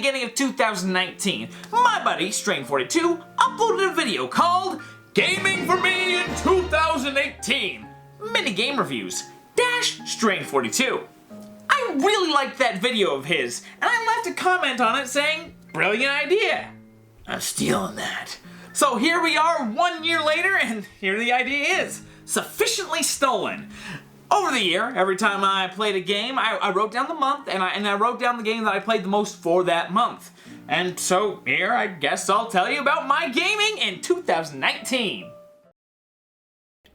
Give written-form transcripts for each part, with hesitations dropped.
beginning of 2019, my buddy, Strain42, uploaded a video called Gaming for Me in 2018, Mini Game Reviews, Strain42. I really liked that video of his, and I left a comment on it saying, brilliant idea. I'm stealing that. So here we are 1 year later, and here the idea is, sufficiently stolen. Over the year, every time I played a game, I wrote down the month, and I wrote down the game that I played the most for that month. And so here, I guess I'll tell you about my gaming in 2019.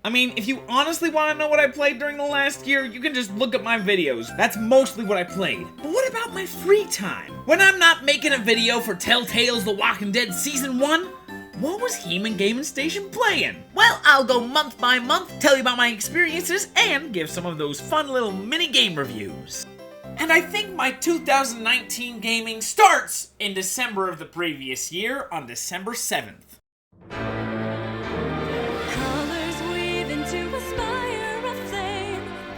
I mean, if you honestly want to know what I played during the last year, you can just look at my videos. That's mostly what I played. But what about my free time? When I'm not making a video for Telltale's The Walking Dead Season 1, what was Heemin Gaming Station playing? Well, I'll go month by month, tell you about my experiences, and give some of those fun little mini game reviews. And I think my 2019 gaming starts in December of the previous year, on December 7th.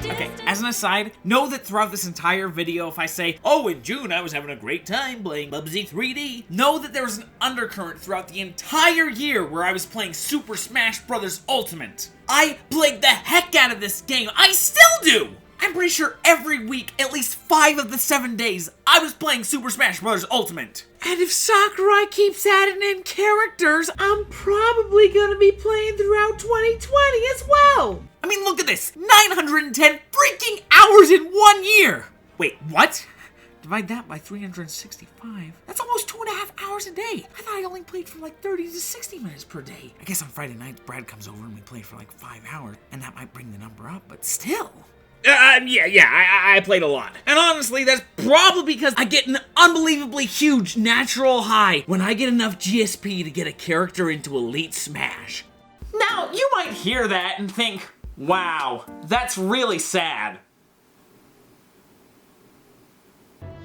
Okay, as an aside, know that throughout this entire video, if I say, oh, in June I was having a great time playing Bubsy 3D, know that there was an undercurrent throughout the entire year where I was playing Super Smash Bros. Ultimate. I played the heck out of this game. I still do! I'm pretty sure every week, at least 5 of the 7 days, I was playing Super Smash Bros. Ultimate. And if Sakurai keeps adding in characters, I'm probably gonna be playing throughout 2020 as well. I mean, look at this, 910 freaking hours in 1 year! Wait, what? Divide that by 365. That's almost 2.5 hours a day. I thought I only played for like 30 to 60 minutes per day. I guess on Friday nights, Brad comes over and we play for like 5 hours, and that might bring the number up, but still. I played a lot. And honestly, that's probably because I get an unbelievably huge natural high when I get enough GSP to get a character into Elite Smash. Now, you might hear that and think, wow, that's really sad.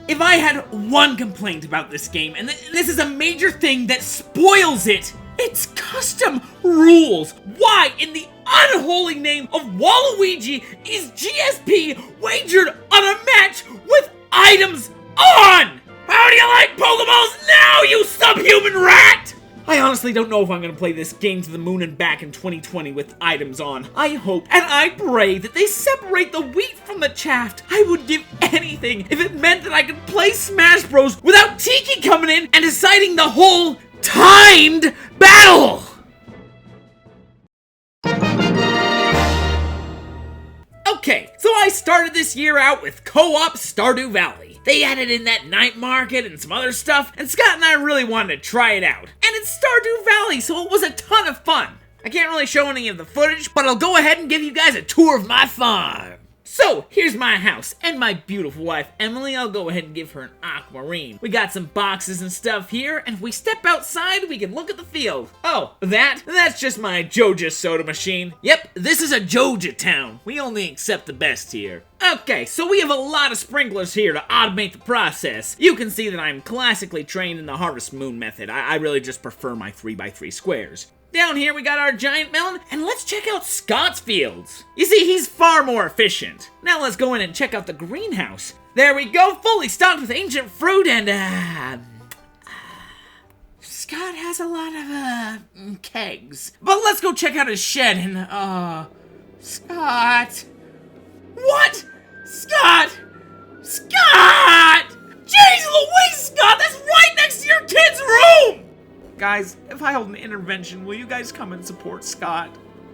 If I had one complaint about this game, and this is a major thing that spoils it, it's custom rules. Why in the unholy name of Waluigi is GSP wagered on a match with items on? How do you like Pokeballs now, you subhuman rat? I honestly don't know if I'm gonna play this game to the moon and back in 2020 with items on. I hope and I pray that they separate the wheat from the chaff. I would give anything if it meant that I could play Smash Bros. Without Tiki coming in and deciding the whole timed battle! Okay, so I started this year out with co-op Stardew Valley. They added in that night market and some other stuff, and Scott and I really wanted to try it out. And it's Stardew Valley, so it was a ton of fun. I can't really show any of the footage, but I'll go ahead and give you guys a tour of my farm. So, here's my house, and my beautiful wife, Emily. I'll go ahead and give her an aquamarine. We got some boxes and stuff here, and if we step outside, we can look at the field. Oh, that's just my Joja soda machine. Yep, this is a Joja town. We only accept the best here. Okay, so we have a lot of sprinklers here to automate the process. You can see that I'm classically trained in the Harvest Moon method. I really just prefer my 3x3 squares. Down here we got our giant melon, and let's check out Scott's fields. You see, he's far more efficient. Now let's go in and check out the greenhouse. There we go, fully stocked with ancient fruit and, Scott has a lot of, kegs. But let's go check out his shed and, Scott. What? Scott! Scott! Jeez Louise, Scott, that's right next to your kid's room! Guys, if I hold an intervention, will you guys come and support Scott?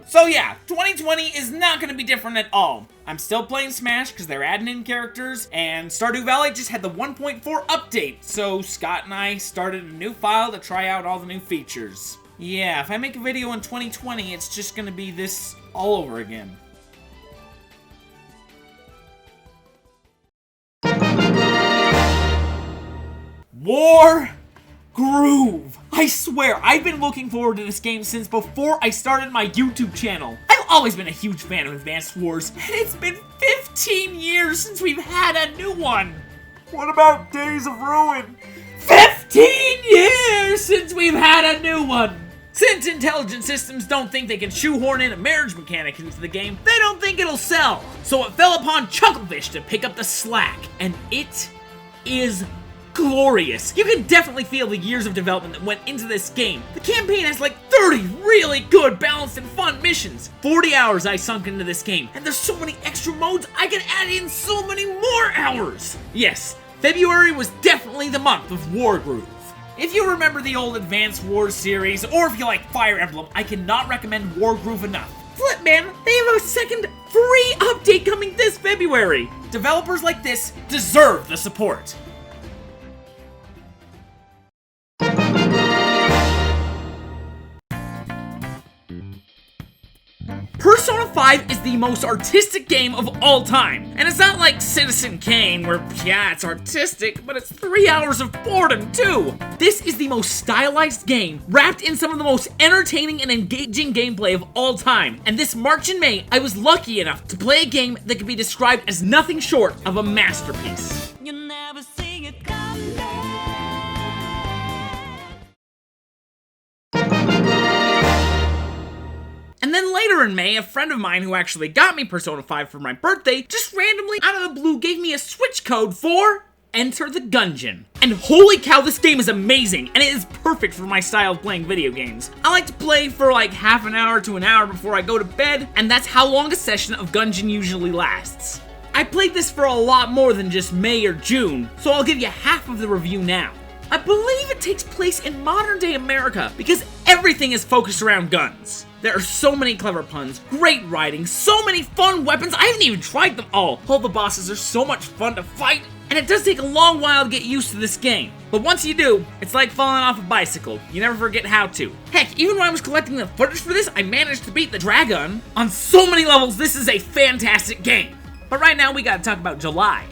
So yeah, 2020 is not going to be different at all. I'm still playing Smash because they're adding in characters, and Stardew Valley just had the 1.4 update, so Scott and I started a new file to try out all the new features. Yeah, if I make a video in 2020, it's just going to be this all over again. Wargroove. I swear, I've been looking forward to this game since before I started my YouTube channel. I've always been a huge fan of Advanced Wars, and it's been 15 years since we've had a new one. What about Days of Ruin? 15 years since we've had a new one. Since Intelligent Systems don't think they can shoehorn in a marriage mechanic into the game, they don't think it'll sell. So it fell upon Chucklefish to pick up the slack, and it is glorious. You can definitely feel the years of development that went into this game. The campaign has like 30 really good, balanced, and fun missions. 40 hours I sunk into this game, and there's so many extra modes, I can add in so many more hours. Yes, February was definitely the month of Wargroove. If you remember the old Advance Wars series, or if you like Fire Emblem, I cannot recommend Wargroove enough. Flip, man, they have a second free update coming this February. Developers like this deserve the support. Persona 5 is the most artistic game of all time. And it's not like Citizen Kane, where, yeah, it's artistic, but it's 3 hours of boredom, too. This is the most stylized game, wrapped in some of the most entertaining and engaging gameplay of all time. And this March and May, I was lucky enough to play a game that could be described as nothing short of a masterpiece. You never see it coming. And then later in May, a friend of mine who actually got me Persona 5 for my birthday just randomly out of the blue gave me a Switch code for Enter the Gungeon. And holy cow, this game is amazing, and it is perfect for my style of playing video games. I like to play for like half an hour to an hour before I go to bed, and that's how long a session of Gungeon usually lasts. I played this for a lot more than just May or June, so I'll give you half of the review now. I believe it takes place in modern day America because everything is focused around guns. There are so many clever puns, great writing, so many fun weapons, I haven't even tried them all. All the bosses are so much fun to fight, and it does take a long while to get used to this game. But once you do, it's like falling off a bicycle. You never forget how to. Heck, even when I was collecting the footage for this, I managed to beat the dragon. On so many levels, this is a fantastic game. But right now, we gotta talk about July.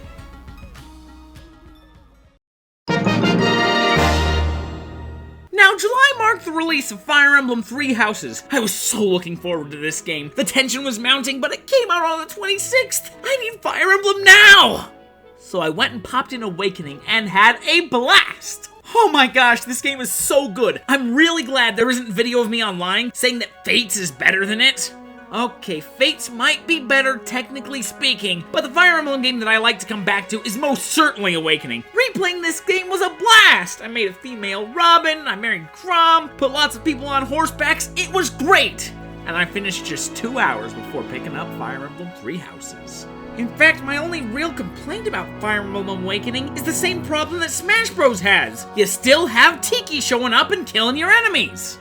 Now, July marked the release of Fire Emblem Three Houses. I was so looking forward to this game. The tension was mounting, but it came out on the 26th. I need Fire Emblem now! So I went and popped in Awakening and had a blast! Oh my gosh, this game is so good. I'm really glad there isn't video of me online saying that Fates is better than it. Okay, Fates might be better, technically speaking, but the Fire Emblem game that I like to come back to is most certainly Awakening. Replaying this game was a blast! I made a female Robin, I married Crom, put lots of people on horsebacks, it was great! And I finished just 2 hours before picking up Fire Emblem Three Houses. In fact, my only real complaint about Fire Emblem Awakening is the same problem that Smash Bros. Has. You still have Tiki showing up and killing your enemies!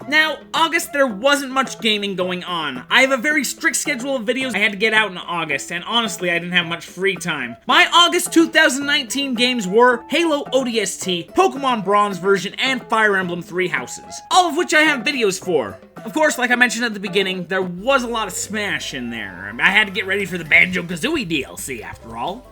Now, August, there wasn't much gaming going on. I have a very strict schedule of videos I had to get out in August, and honestly, I didn't have much free time. My August 2019 games were Halo ODST, Pokemon Bronze version, and Fire Emblem Three Houses, all of which I have videos for. Of course, like I mentioned at the beginning, there was a lot of Smash in there. I had to get ready for the Banjo-Kazooie DLC, after all.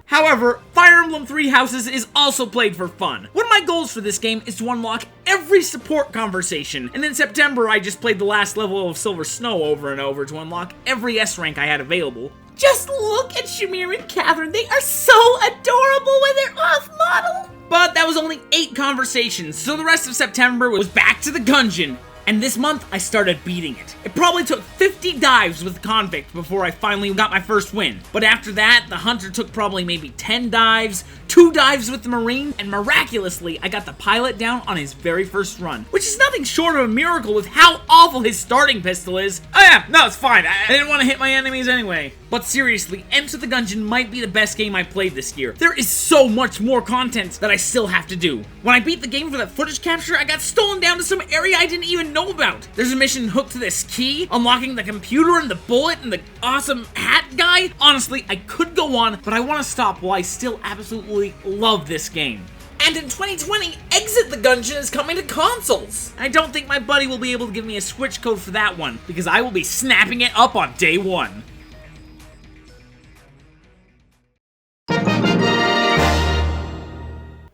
However, Fire Emblem Three Houses is also played for fun. One of my goals for this game is to unlock every support conversation, and in September I just played the last level of Silver Snow over and over to unlock every S rank I had available. Just look at Shamir and Catherine, they are so adorable when they're off-model! But that was only 8 conversations, so the rest of September was back to the Gungeon. And this month, I started beating it. It probably took 50 dives with Convict before I finally got my first win. But after that, the Hunter took probably maybe 10 dives, 2 dives with the Marine, and miraculously, I got the Pilot down on his very first run. Which is nothing short of a miracle with how awful his starting pistol is. Oh yeah, no, it's fine. I didn't want to hit my enemies anyway. But seriously, Enter the Gungeon might be the best game I played this year. There is so much more content that I still have to do. When I beat the game for that footage capture, I got stolen down to some area I didn't even know about. There's a mission hooked to this key, unlocking the computer and the bullet and the awesome hat guy. Honestly, I could go on, but I want to stop while I still absolutely love this game. And in 2020, Exit the Gungeon is coming to consoles. I don't think my buddy will be able to give me a Switch code for that one, because I will be snapping it up on day one.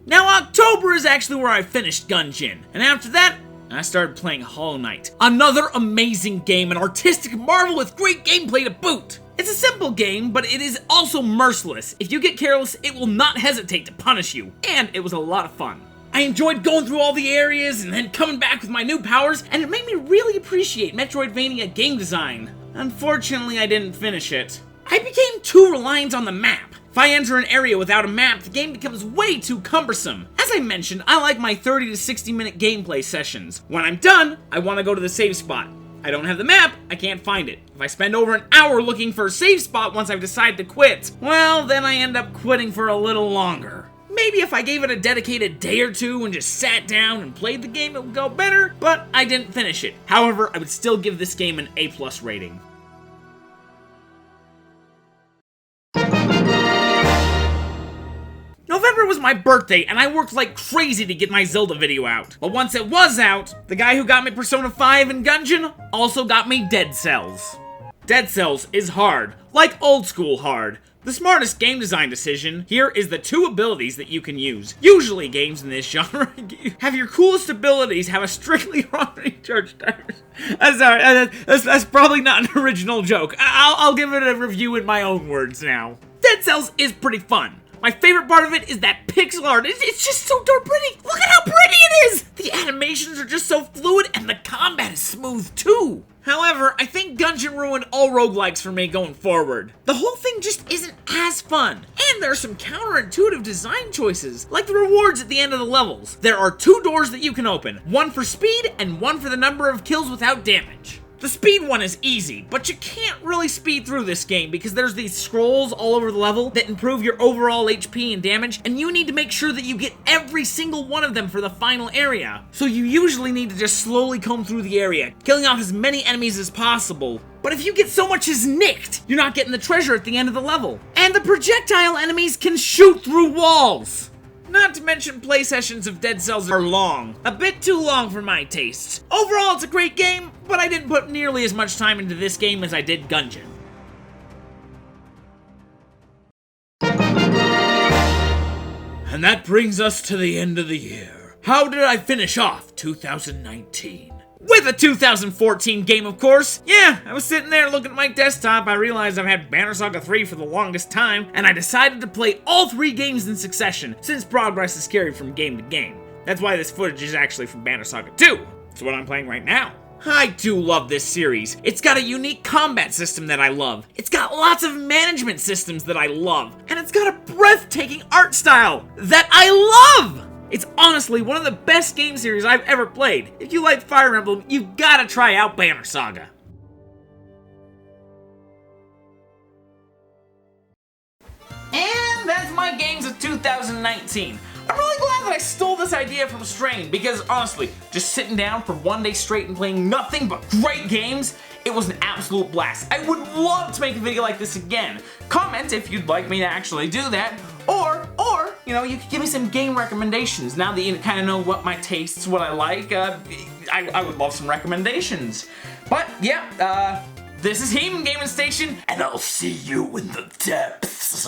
Now, October is actually where I finished Gungeon, and after that, I started playing Hollow Knight. Another amazing game, an artistic marvel with great gameplay to boot. It's a simple game, but it is also merciless. If you get careless, it will not hesitate to punish you, and it was a lot of fun. I enjoyed going through all the areas and then coming back with my new powers, and it made me really appreciate Metroidvania game design. Unfortunately, I didn't finish it. I became too reliant on the map. If I enter an area without a map, the game becomes way too cumbersome. As I mentioned, I like my 30 to 60 minute gameplay sessions. When I'm done, I want to go to the save spot. I don't have the map, I can't find it. If I spend over an hour looking for a save spot once I've decided to quit, well, then I end up quitting for a little longer. Maybe if I gave it a dedicated day or two and just sat down and played the game, it would go better, but I didn't finish it. However, I would still give this game an A+ rating. November was my birthday, and I worked like crazy to get my Zelda video out. But once it was out, the guy who got me Persona 5 and Gungeon also got me Dead Cells. Dead Cells is hard, like old school hard. The smartest game design decision here is the 2 abilities that you can use. Usually games in this genre have your coolest abilities have a strictly wrong recharge timers. Sorry, that's probably not an original joke. I'll give it a review in my own words now. Dead Cells is pretty fun. My favorite part of it is that pixel art. It's just so darn pretty. Look at how pretty it is! The animations are just so fluid, and the combat is smooth too. However, I think Gungeon ruined all roguelikes for me going forward. The whole thing just isn't as fun. And there are some counterintuitive design choices, like the rewards at the end of the levels. There are 2 doors that you can open, one for speed and one for the number of kills without damage. The speed one is easy, but you can't really speed through this game because there's these scrolls all over the level that improve your overall HP and damage, and you need to make sure that you get every single one of them for the final area. So you usually need to just slowly comb through the area, killing off as many enemies as possible. But if you get so much as nicked, you're not getting the treasure at the end of the level. And the projectile enemies can shoot through walls! Not to mention play sessions of Dead Cells are long. A bit too long for my tastes. Overall, it's a great game, but I didn't put nearly as much time into this game as I did Gungeon. And that brings us to the end of the year. How did I finish off 2019? With a 2014 game, of course. Yeah, I was sitting there looking at my desktop, I realized I've had Banner Saga 3 for the longest time, and I decided to play all 3 games in succession, since progress is carried from game to game. That's why this footage is actually from Banner Saga 2. It's what I'm playing right now. I do love this series. It's got a unique combat system that I love. It's got lots of management systems that I love. And it's got a breathtaking art style that I love! It's honestly one of the best game series I've ever played. If you like Fire Emblem, you've gotta try out Banner Saga. And that's my games of 2019. I'm really glad that I stole this idea from Strain, because honestly, just sitting down for one day straight and playing nothing but great games, it was an absolute blast. I would love to make a video like this again. Comment if you'd like me to actually do that, or you know, you could give me some game recommendations. Now that you kind of know what my tastes, what I like, I would love some recommendations. But yeah, this is Heemin Gaming Station, and I'll see you in the depths.